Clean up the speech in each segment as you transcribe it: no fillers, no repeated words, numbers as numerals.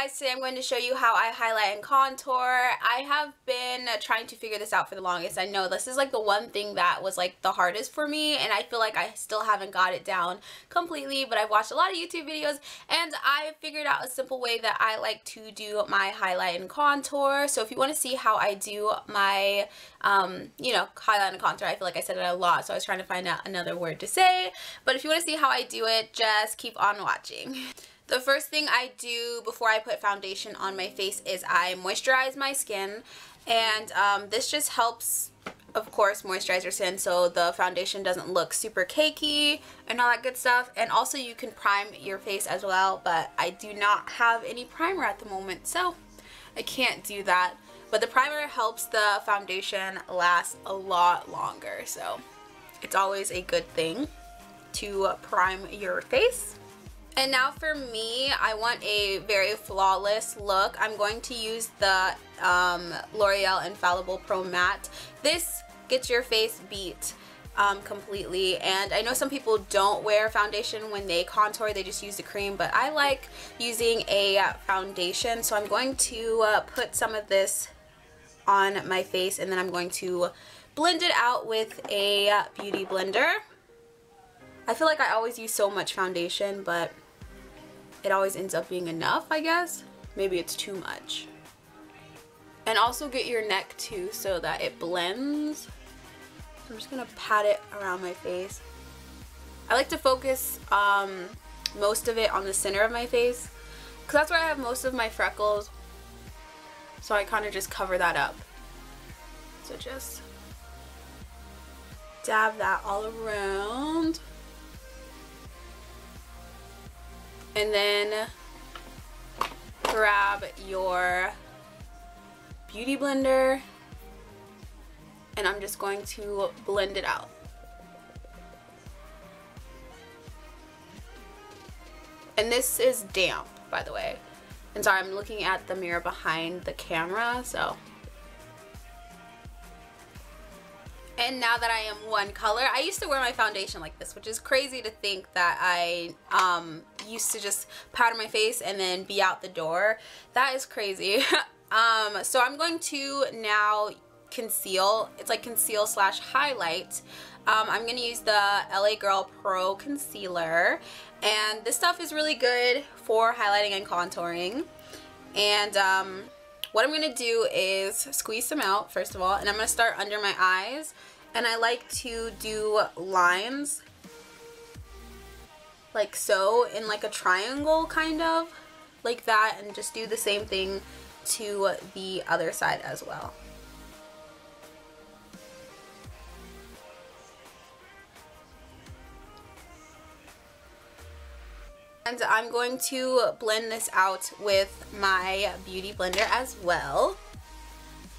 guys, today I'm going to show you how I highlight and contour. I have been trying to figure this out for the longest. I know this is like the one thing that was like the hardest for me, and I feel like I still haven't got it down completely, but I've watched a lot of YouTube videos and I figured out a simple way that I like to do my highlight and contour. So if you want to see how I do my highlight and contour, I feel like I said it a lot, so I was trying to find out another word to say, but if you want to see how I do it, just keep on watching. The first thing I do before I put foundation on my face is I moisturize my skin, and this just helps, of course, moisturize your skin so the foundation doesn't look super cakey and all that good stuff. And also you can prime your face as well, but I do not have any primer at the moment, so I can't do that. But the primer helps the foundation last a lot longer, so it's always a good thing to prime your face. And now for me, I want a very flawless look. I'm going to use the L'Oreal Infallible Pro Matte. This gets your face beat completely, and I know some people don't wear foundation when they contour, they just use the cream, but I like using a foundation, so I'm going to put some of this on my face, and then I'm going to blend it out with a beauty blender. I feel like I always use so much foundation, but it always ends up being enough, I guess. Maybe it's too much. And also get your neck too so that it blends. I'm just gonna pat it around my face. I like to focus most of it on the center of my face because that's where I have most of my freckles. So I kind of just cover that up. So just dab that all around. And then grab your beauty blender, and I'm just going to blend it out. And this is damp, by the way. And sorry, I'm looking at the mirror behind the camera, so. And now that I am one color, I used to wear my foundation like this, which is crazy to think that I used to just powder my face and then be out the door. That is crazy. So I'm going to now conceal. It's like conceal slash highlight. I'm going to use the LA Girl Pro Concealer, and this stuff is really good for highlighting and contouring. And what I'm going to do is squeeze some out, first of all, and I'm going to start under my eyes. And I like to do lines like so, in like a triangle, kind of like that, and just do the same thing to the other side as well. And I'm going to blend this out with my beauty blender as well.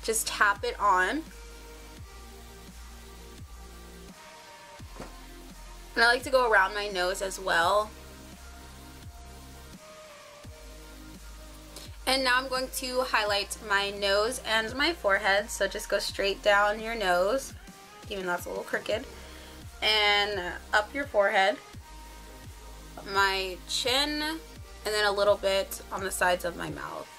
Just tap it on. And I like to go around my nose as well. And now I'm going to highlight my nose and my forehead. So just go straight down your nose, even though it's a little crooked, and up your forehead, my chin, and then a little bit on the sides of my mouth.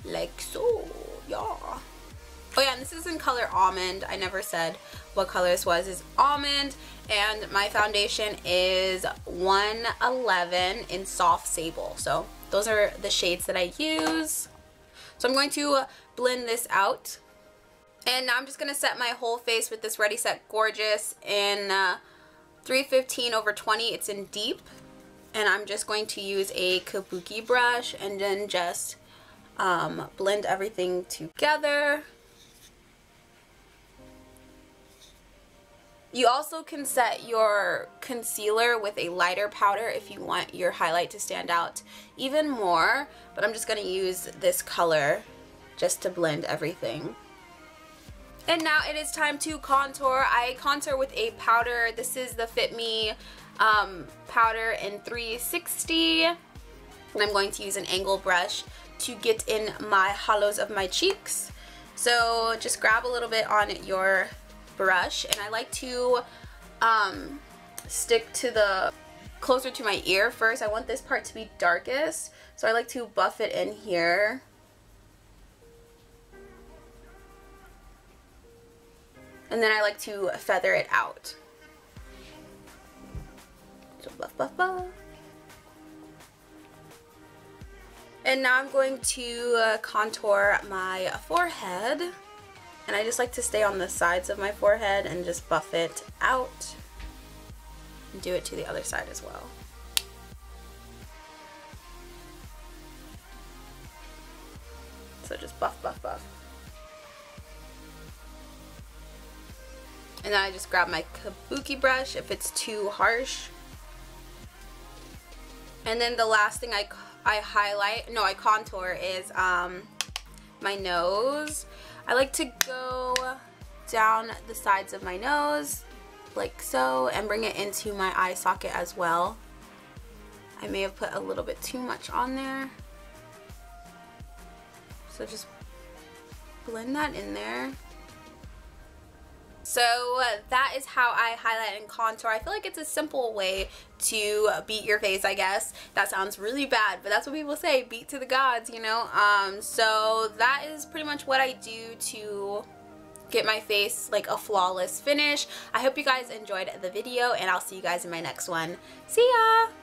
Like so, yeah. Oh yeah, and this is in color Almond. I never said what color this was. It's Almond, and my foundation is 111 in Soft Sable. So those are the shades that I use. So I'm going to blend this out. And now I'm just going to set my whole face with this Ready Set Gorgeous in 315/20. It's in deep. And I'm just going to use a kabuki brush and then just blend everything together. You also can set your concealer with a lighter powder if you want your highlight to stand out even more, but I'm just going to use this color just to blend everything. And now it is time to contour. I contour with a powder. This is the Fit Me Powder in 360, and I'm going to use an angle brush to get in my hollows of my cheeks. So just grab a little bit on your brush, and I like to stick to the closer to my ear first. I want this part to be darkest, So I like to buff it in here. And then I like to feather it out. So buff, buff, buff. And now I'm going to contour my forehead. And I just like to stay on the sides of my forehead and just buff it out. And do it to the other side as well. So just buff, buff, buff. And then I just grab my kabuki brush if it's too harsh. And then the last thing I contour is my nose. I like to go down the sides of my nose like so and bring it into my eye socket as well. I may have put a little bit too much on there. So just blend that in there. So that is how I highlight and contour. I feel like it's a simple way to beat your face, I guess. That sounds really bad, but that's what people say, beat to the gods, you know? So that is pretty much what I do to get my face like a flawless finish. I hope you guys enjoyed the video, and I'll see you guys in my next one. See ya!